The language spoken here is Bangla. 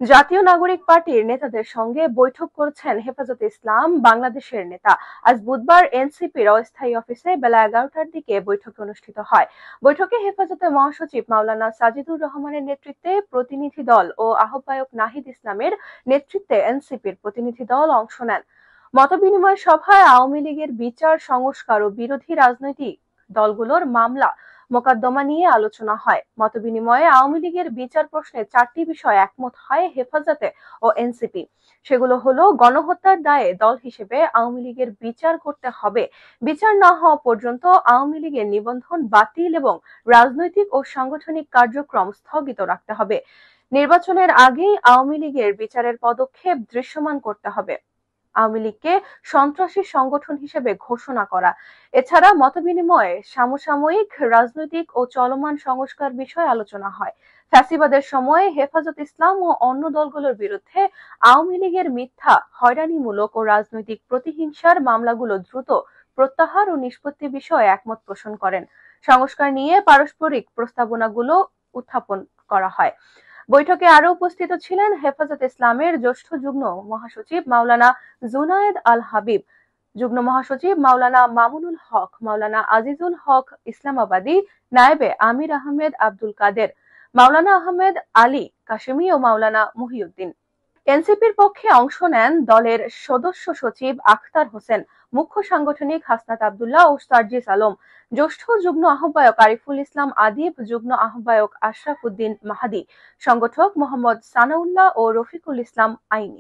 জাতীয় নাগরিক পার্টির নেতাদের সঙ্গে বৈঠক করেছেন হেফাজতে ইসলাম বাংলাদেশের নেতা। আজ বুধবার এনসিপির অস্থায়ী অফিসে বেলা 11টার দিকে বৈঠক অনুষ্ঠিত হয়। বৈঠকে হেফাজতের মহাসচিব মাওলানা সাজিদুর রহমানের নেতৃত্বে প্রতিনিধি দল ও আহ্বায়ক নাহিদ ইসলামের নেতৃত্বে এনসিপির প্রতিনিধি দল অংশ নেন। মতবিনিময় সভায় আওয়ামী লীগের বিচার সংস্কার ও বিরোধী রাজনৈতিক দলগুলোর মামলা মোকদ্দমা নিয়ে আলোচনা হয়। মতবিনিময়ে আওয়ামী লীগের বিচার প্রশ্নে 4টি বিষয়ে একমত হয় হেফাজতে ও এনসিপি। সেগুলো হলো, গণহত্যার দায়ে দল হিসেবে আওয়ামী লীগের বিচার করতে হবে, বিচার না হওয়া পর্যন্ত আওয়ামী লীগের নিবন্ধন বাতিল এবং রাজনৈতিক ও সাংগঠনিক কার্যক্রম স্থগিত রাখতে হবে, নির্বাচনের আগেই আওয়ামী লীগের বিচারের পদক্ষেপ দৃশ্যমান করতে হবে, আওয়ামী লীগকে সন্ত্রাসী সংগঠন হিসেবে ঘোষণা করা। এছাড়া মতবিনিময়ে সমসাময়িক রাজনৈতিক ও চলমান সংস্কার বিষয়ে আলোচনা হয়। ফ্যাসিবাদের সময়ে হেফাজত ইসলাম ও অন্য দলগুলোর বিরুদ্ধে আওয়ামী লীগের মিথ্যা, হয়রানিমূলক ও রাজনৈতিক প্রতিহিংসার মামলাগুলো দ্রুত প্রত্যাহার ও নিষ্পত্তি বিষয়ে একমত পোষণ করেন। সংস্কার নিয়ে পারস্পরিক প্রস্তাবনাগুলো উত্থাপন করা হয়। বৈঠকে আরো উপস্থিত ছিলেন হেফাজত ইসলামের জ্যেষ্ঠ যুগ্ম মহাসচিব মাওলানা জুনায়েদ আল হাবিব, যুগ্ম মহাসচিব মাওলানা মামুনুল হক, মাওলানা আজিজুল হক ইসলামাবাদী, নায়েবে আমির আহমেদ আব্দুল কাদের, মাওলানা আহমেদ আলী কাশেমি ও মাওলানা মুহিউদ্দিন। এনসিপির পক্ষে অংশ নেন দলের সদস্য সচিব আখতার হোসেন, মুখ্য সাংগঠনিক হাসনাত আব্দুল্লাহ ও সার্জিস আলম, জ্যেষ্ঠ যুগ্ম আহ্বায়ক আরিফুল ইসলাম আদিব, যুগ্ম আহ্বায়ক আশরাফ উদ্দিন মাহাদি, সংগঠক মোহাম্মদ সানাউল্লাহ ও রফিকুল ইসলাম আইনি।